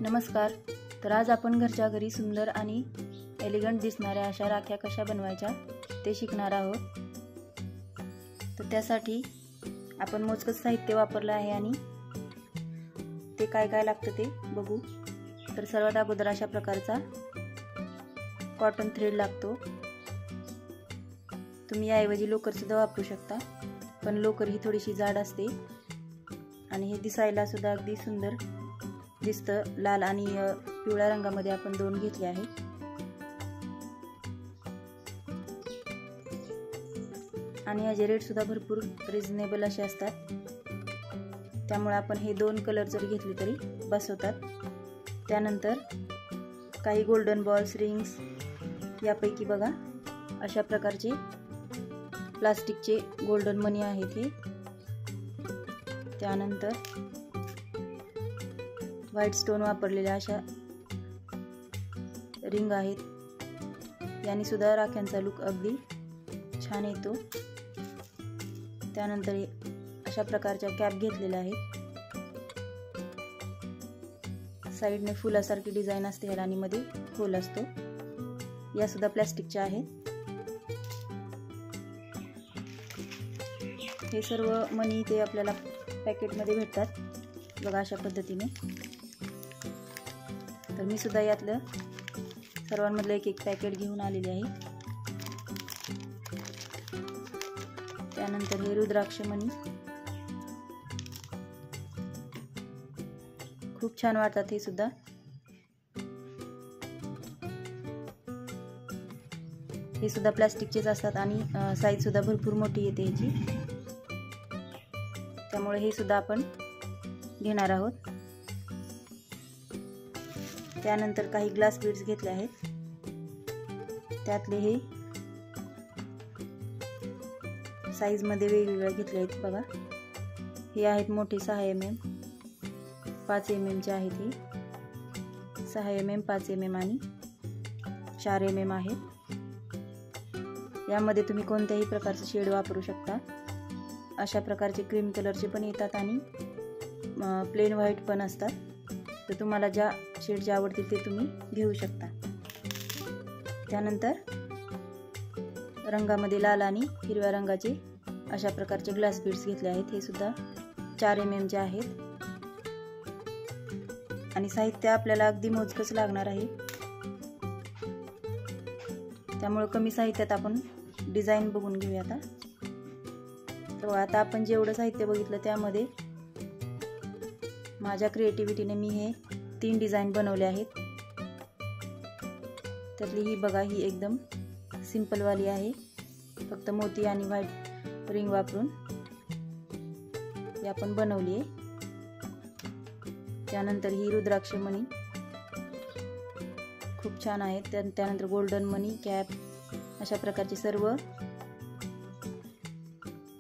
नमस्कार. तर आज आपण घरच्या घरी सुंदर आणि एलिगंट दिसणाऱ्या अशा राख्या कशा बनवायच्या ते शिकणार आहोत. तर त्यासाठी आपण मोजकच साहित्य वापरलं आहे आणि ते काय काय लागतं ते बघू. तर सर्वात अगोदर अशा प्रकारचा कॉटन थ्रेड लागतो. तुम्ही याऐवजी लोकर सुद्धा वापरू शकता, पण लोकर ही थोडीशी जाड असते आणि हे दिसायला सुद्धा अगदी सुंदर दिसतं. लाल आणि पिवळ्या रंगामध्ये आपण दोन घेतले आहेत. आणि याचे रेट सुद्धा भरपूर रिझनेबल असे असतात, त्यामुळे आपण हे दोन कलर जरी घेतले तरी बस होतात. त्यानंतर काही गोल्डन बॉल्स, रिंग्स यापैकी बघा अशा प्रकारचे प्लास्टिकचे गोल्डन मनी आहेत हे. त्यानंतर व्हाईट स्टोन वापरलेल्या अशा रिंग आहेत. याने सुद्धा राख्यांचा लुक अगदी छान येतो. त्यानंतर अशा प्रकारच्या कॅप घेतलेल्या आहेत. साईडने फुलासारखी डिझाईन असते ह्याला आणि मध्ये होल असतो. या सुद्धा प्लास्टिकच्या आहेत. हे सर्व मनी ते आपल्याला पॅकेटमध्ये भेटतात बघा अशा पद्धतीने. तर मी सुद्धा यातलं सर्वांमधलं एक एक पॅकेट घेऊन आलेले आहे. त्यानंतर हे रुद्राक्ष मणी खूप छान वाटतात हे सुद्धा. हे सुद्धा प्लास्टिकचेच असतात आणि साईज सुद्धा भरपूर मोठी येते ह्याची, त्यामुळे हे सुद्धा आपण घेणार आहोत. त्यानंतर काही ग्लास बीड्स घेतले आहेत. त्यातले हे साईज मध्ये वेगवेगळे घेतले आहेत बघा. हे आहेत मोठे 6 mm, 5 mm चे आहेत. हे 6 mm, 5 mm आणि 4 mm आहेत. यामध्ये तुम्ही कोणत्याही प्रकारचे शेड वापरू शकता. अशा प्रकारचे क्रीम कलरचे पण येतात आणि प्लेन व्हाईट पण असतात. तर तुम्हाला ज्या शेडचे आवडतील ते तुम्ही घेऊ शकता. त्यानंतर रंगामध्ये लाल आणि हिरव्या रंगाचे अशा प्रकारचे ग्लास बीड्स घेतले आहेत. हे सुद्धा 4 mm चे आहेत. आणि साहित्य आपल्याला अगदी मोजकच लागणार आहे, त्यामुळे कमी साहित्यात आपण डिझाईन बघून घेऊया आता. तर आता आपण जेवढं साहित्य बघितलं त्यामध्ये माझ्या क्रिएटिव्हिटीने मी हे 3 डिझाईन बनवले आहेत. त्यातली ही बघा, ही एकदम सिंपल वाली आहे. फक्त मोती आणि व्हाईट रिंग वापरून ही आपण बनवली आहे. त्यानंतर ही रुद्राक्ष मणी खूप छान आहेत. त्यानंतर गोल्डन मनी, कॅप अशा प्रकारचे सर्व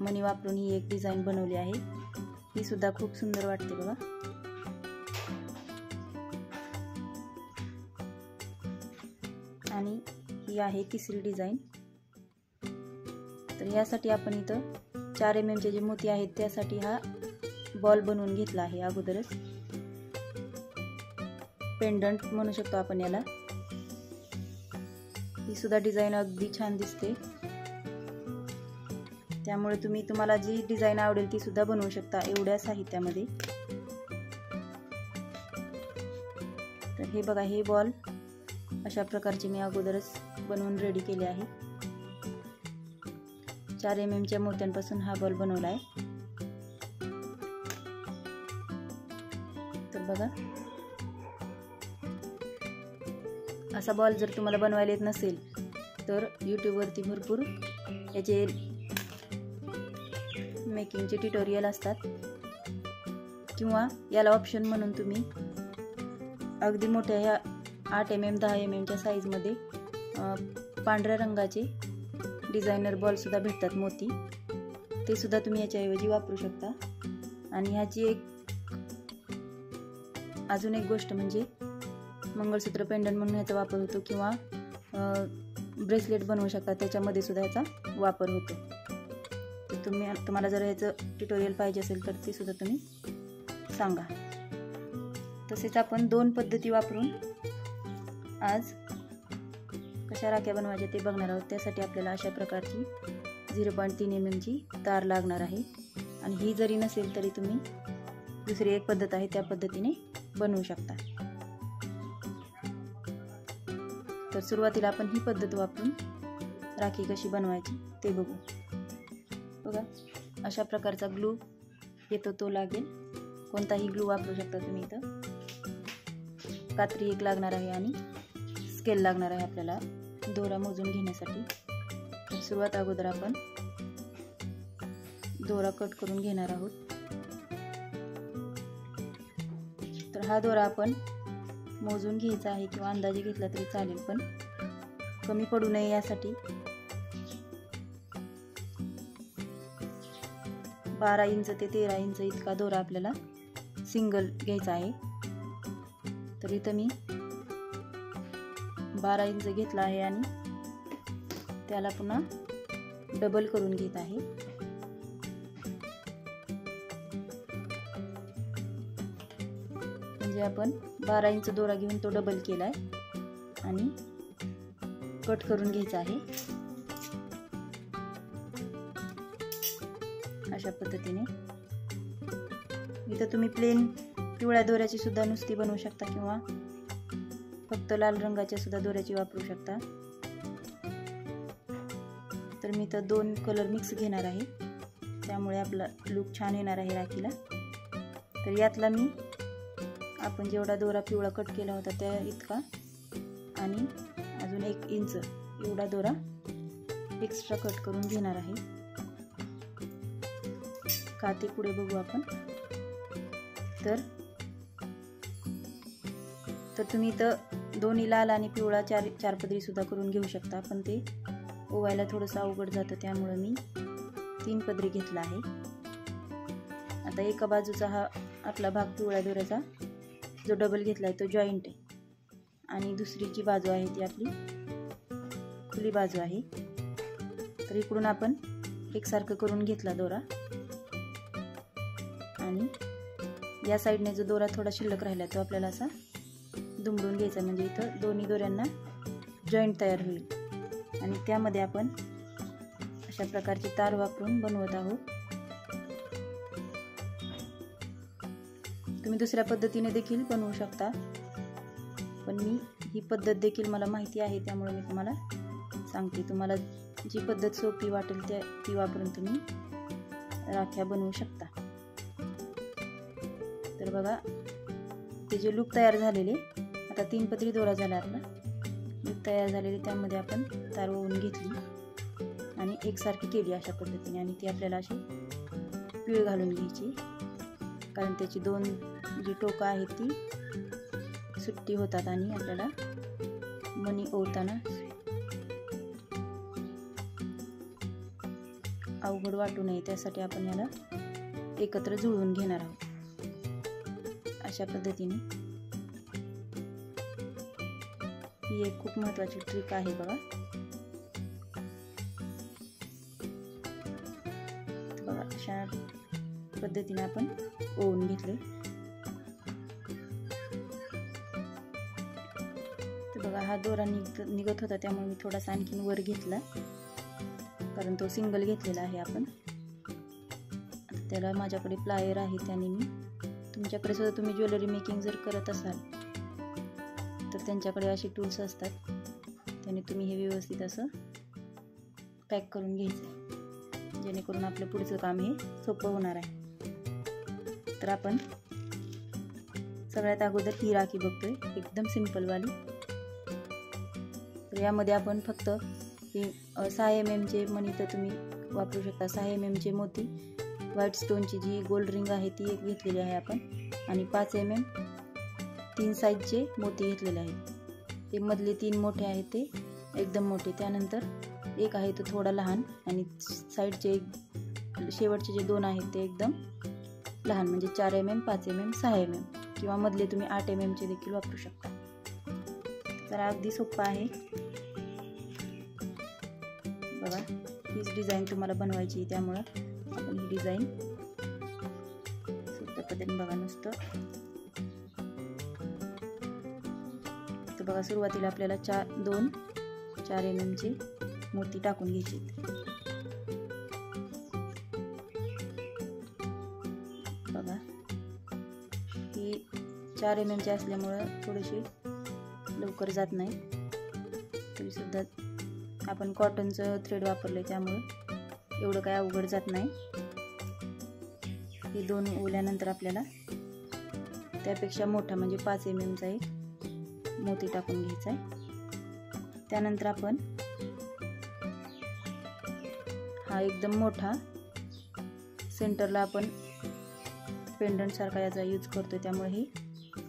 मनी वापरून ही एक डिझाईन बनवली आहे. ही सुद्धा खूप सुंदर वाटते बघा. आणि ही आहे तिसरी डिझाईन. तर यासाठी आपण इथं 4 mm चे जे मोती आहेत त्यासाठी हा बॉल बनवून घेतला आहे अगोदरच. पेंडंट म्हणू शकतो आपण याला. ही सुद्धा डिझाईन अगदी छान दिसते, त्यामुळे तुम्हाला जी डिझाईन आवडेल ती सुद्धा बनवू शकता एवढ्या साहित्यामध्ये. तर हे बघा, हे बॉल अशा प्रकारचे मी अगोदरच बनवून रेडी केले आहे. 4 mm च्या मोत्यांपासून हा बॉल बनवला आहे. तर बघा, असा बॉल जर तुम्हाला बनवायला येत नसेल तर यूट्यूबवरती भरपूर याचे मेकिंगचे ट्युटोरियल असतात, किंवा याला ऑप्शन म्हणून तुम्ही अगदी मोठ्या ह्या 8 mm, 10 mm च्या साईजमध्ये पांढऱ्या रंगाचे डिझायनर बॉल सुद्धा भेटतात मोती. ते सुद्धा तुम्ही याच्याऐवजी वापरू शकता. आणि ह्याची अजून एक गोष्ट म्हणजे मंगळसूत्र पेंडंट म्हणून ह्याचा वापर होतो, किंवा ब्रेसलेट बनवू शकता, त्याच्यामध्ये सुद्धा याचा वापर होतो. तर तुम्हाला जर ह्याचं ट्युटोरियल पाहिजे असेल तर ते सुद्धा तुम्ही सांगा. तसेच आपण 2 पद्धती वापरून आज कशा राख्या बनवायच्या ते बघणार आहोत। त्यासाठी आपल्याला अशा प्रकारची 0.3 mm ची तार लागणार आहे आणि ही जरी नसेल तरी तुम्ही दुसरी एक पद्धत आहे त्या पद्धतीने बनवू शकता। तर सुरुवातीला आपण ही पद्धत वापरून राखी कशी बनवायची ते बघू। बघा, अशा प्रकारचा ग्लू येतो तो लागेल, कोणताही ग्लू वापरू शकता तुम्ही। इथं कात्री एक लागणार आहे आणि स्केल लागणार आहे आपल्याला दोरा मोजून घेण्यासाठी। तर सुरुवात अगोदर आपण दोरा कट करून घेणार आहोत। तर हा दोरा आपण मोजून घ्यायचा आहे किंवा अंदाजे घेतला तरी चालेल, पण कमी पडू नये यासाठी 12 इंच ते 13 इंच इतका दोरा आपल्याला सिंगल घ्यायचा आहे। तर इथं मी 12 इंच घेतला आहे आणि त्याला पुन्हा डबल करून घेत आहे। म्हणजे आपण 12 इंच दोरा घेऊन तो डबल केलाय आणि कट करून घ्यायचा आहे अशा पद्धतीने। इथं तुम्ही प्लेन पिवळ्या दोऱ्याची सुद्धा नुसती बनवू शकता किंवा फक्त लाल रंगाच्या सुद्धा दोऱ्याची वापरू शकता। तर मी तर 2 कलर मिक्स घेणार आहे, त्यामुळे आपला लुक छान येणार आहे राखीला। तर यातला मी आपण जेवढा दोरा पिवळा कट केला होता त्या इतका आणि अजून 1 इंच एवढा दोरा एक्स्ट्रा कट करून घेणार आहे। काठी पुढे बघू आपण। तर तुम्ही इथं दोन्ही लाल आणि पिवळा चार पदरी सुद्धा करून घेऊ शकता, पण ते ओवायला थोडंसं अवघड जातं, त्यामुळे मी 3 पदरी घेतला आहे। आता एका बाजूचा हा आतला भाग पिवळ्या दोऱ्याचा जो डबल घेतलाय तो जॉईंट आहे आणि दुसरी जी बाजू आहे ती आपली खुली बाजू आहे। तर इकडून आपण एकसारखं करून घेतला दोरा आणि या साईडने जो दोरा थोडा शिल्लक राहिला तो आपल्याला असा दुमडून घ्यायचा, म्हणजे इथं दोन्ही दोऱ्यांना जॉईंट तयार होईल। आणि त्यामध्ये आपण अशा प्रकारची तार वापरून बनवत आहोत। तुम्ही दुसऱ्या पद्धतीने देखील बनवू शकता, पण मी ही पद्धत देखील मला माहिती आहे त्यामुळे मी तुम्हाला सांगते। तुम्हाला जी पद्धत सोपी वाटेल ती वापरून तुम्ही राख्या बनवू शकता। तर बघा, ते जे लूक तयार झालेले, आता 3 पदरी दोरा झाला आपला लूक तयार झालेले, त्यामध्ये आपण तार ओवून घेतली आणि एकसारखी केली अशा पद्धतीने। आणि ती आपल्याला अशी पीळ घालून घ्यायची, कारण त्याची 2 जी टोकं आहेत ती सुट्टी होतात आणि आपल्याला मणी ओवताना अवघड वाटू नये त्यासाठी आपण याला एकत्र जुळवून घेणार आहोत अशा पद्धतीने। ही एक खूप महत्त्वाची ट्रिक आहे बघा। बघा, अशा पद्धतीने आपण ओवून घेतले। तर बघा, हा दोरा निघत होता त्यामुळे मी थोडासा आणखीन वर घेतला, कारण तो सिंगल घेतलेला आहे आपण। आता त्याला माझ्याकडे प्लायर आहे, त्याने मी, तुमच्याकडे सुद्धा तुम्ही ज्वेलरी मेकिंग जर करत असाल तर त्यांच्याकडे असे टूल्स असतात, त्याने तुम्ही हे व्यवस्थित असं पॅक करून घ्यायचं, जेणेकरून आपलं पुढचं काम हे सोपं होणार आहे। तर आपण सगळ्यात अगोदर ही राखी बघतोय, एकदम सिंपलवाली। तर यामध्ये आपण फक्त हे 6 mm चे मणी तर तुम्ही वापरू शकता। 6 mm चे मोती, व्हाईट स्टोनची जी गोल्ड रिंग आहे ती एक घेतलेली आहे आपण, आणि 5 mm 3 साईजचे मोती घेतलेले आहेत। ते मधले 3 मोठे आहेत ते एकदम मोठे, त्यानंतर एक आहे तो थोडा लहान, आणि साईडचे शेवटचे जे 2 आहेत ते एकदम लहान, म्हणजे 4 mm 5 mm 6 mm, किंवा मधले तुम्ही 8 mm चे देखील वापरू शकता। तर अगदी सोपं आहे बघा। हीच डिझाईन तुम्हाला बनवायची, त्यामुळं आपण ही डिझाईन सोप्या पद्धतीने बघा नुसतं तर बघा सुरुवातीला आपल्याला 4 mm चे मोती टाकून घ्यायचे. बघा ही 4 mm चे असल्यामुळं थोडीशी लवकर जात नाही. तरी सुद्धा आपण कॉटनचं थ्रेड वापरले त्यामुळं एवढं काय अवघड जात नाही. हे 2 ओल्यानंतर आपल्याला त्यापेक्षा मोठा म्हणजे 5 mm चा एक मोती टाकून घ्यायचा आहे. त्यानंतर आपण हा एकदम मोठा सेंटरला आपण पेंडंट सारखा याचा यूज करतो त्यामुळे हे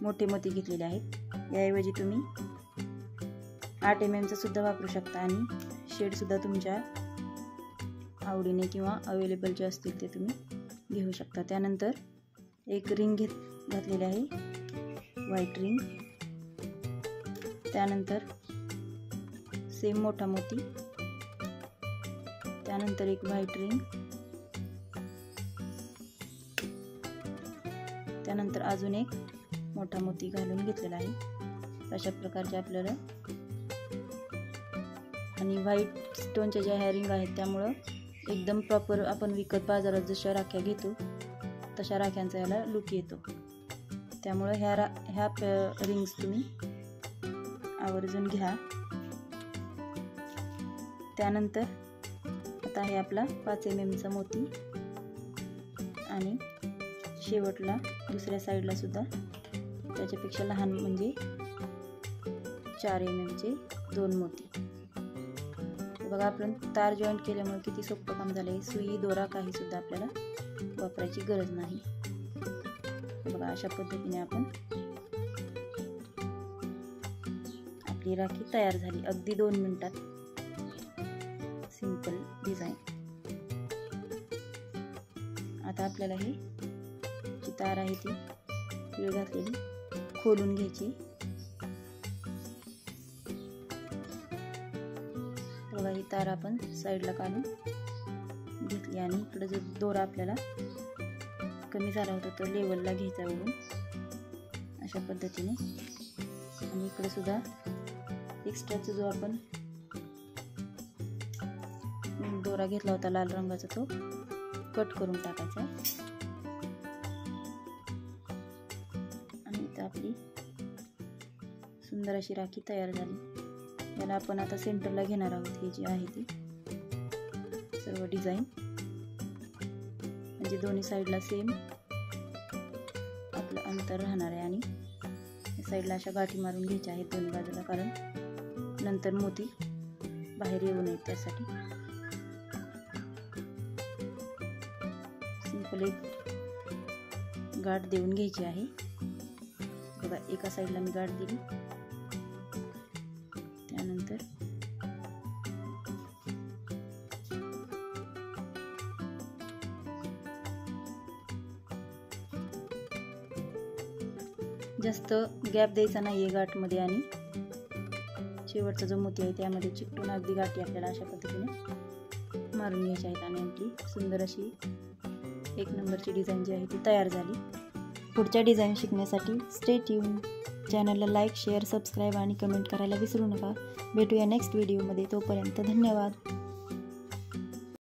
मोठे मोती घेतलेले आहेत. याऐवजी तुम्ही 8 mm चा सुद्धा वापरू शकता आणि शेड सुद्धा तुमच्या आवडीने किंवा अवेलेबल जे असतील ते तुम्ही घेऊ शकता. त्यानंतर एक रिंग घातलेली आहे, व्हाईट रिंग. त्यानंतर सेम मोठा मोती, त्यानंतर एक व्हाईट रिंग, त्यानंतर अजून एक मोठा मोती घालून घेतलेला आहे. अशा प्रकारचे आपल्याला आणि व्हाईट स्टोनच्या ज्या ह्या रिंग आहेत त्यामुळं एकदम प्रॉपर आपण विकत बाजारात जशा राख्या घेतो तशा राख्यांचा याला लुक येतो. त्यामुळं ह्या रिंग्स तुम्ही आवर्जून घ्या. त्यानंतर आता आहे आपला 5 mm चा मोती आणि शेवटला दुसऱ्या साईडला सुद्धा त्याच्यापेक्षा लहान म्हणजे 4 mm चे 2 मोती. बघा आपण तार जॉईंट केल्यामुळे किती सोपं काम झालंय. सुई दोरा काही सुद्धा आपल्याला वापरायची गरज नाही. बघा अशा पद्धतीने आपण आपली राखी तयार झाली अगदी 2 मिनिटात. Simple design. आता आपल्याला ही जी तार आहे ती पिळ घातलेली खोलून घ्यायची. बघा ही तार आपण साईडला काढून घेतली आणि इकडे जो दोरा आपल्याला कमी झाला होता तो लेवलला घ्यायचा वरून अशा पद्धतीने. आणि इकडे सुद्धा एक्स्ट्राचा जो आपण दोरा घेतला होता लाल रंगाचा तो कट करून टाकायचा. आणि इथं आपली सुंदर अशी राखी तयार झाली. याला आपण आता सेंटरला घेणार आहोत. ही जी आहे ती सर्व डिझाईन म्हणजे दोन्ही साईडला सेम आपलं अंतर राहणार आहे आणि साईडला अशा गाठी मारून घ्यायच्या आहेत दोन्ही बाजूला, कारण नंतर मोती बाहेर येऊ नयेत त्यासाठी. सिंपल एक गाठ देऊन घ्यायची आहे. बघा एका साईडला मी गाठ दिली. त्यानंतर जास्त गॅप द्यायचा नाहीये गाठमध्ये आणि शेवटचा जो मोती आहे त्यामध्ये चिकटून अगदी गाठी आपल्याला अशा पद्धतीने मारून घ्यायची आहेत. आणि आपली सुंदर अशी 1 नंबरची डिझाईन जी आहे ती तयार झाली. पुढच्या डिझाईन शिकण्यासाठी स्टे ट्यून. चॅनलला लाईक, शेअर, सबस्क्राईब आणि कमेंट करायला विसरू नका. भेटूया नेक्स्ट व्हिडिओमध्ये. तोपर्यंत धन्यवाद.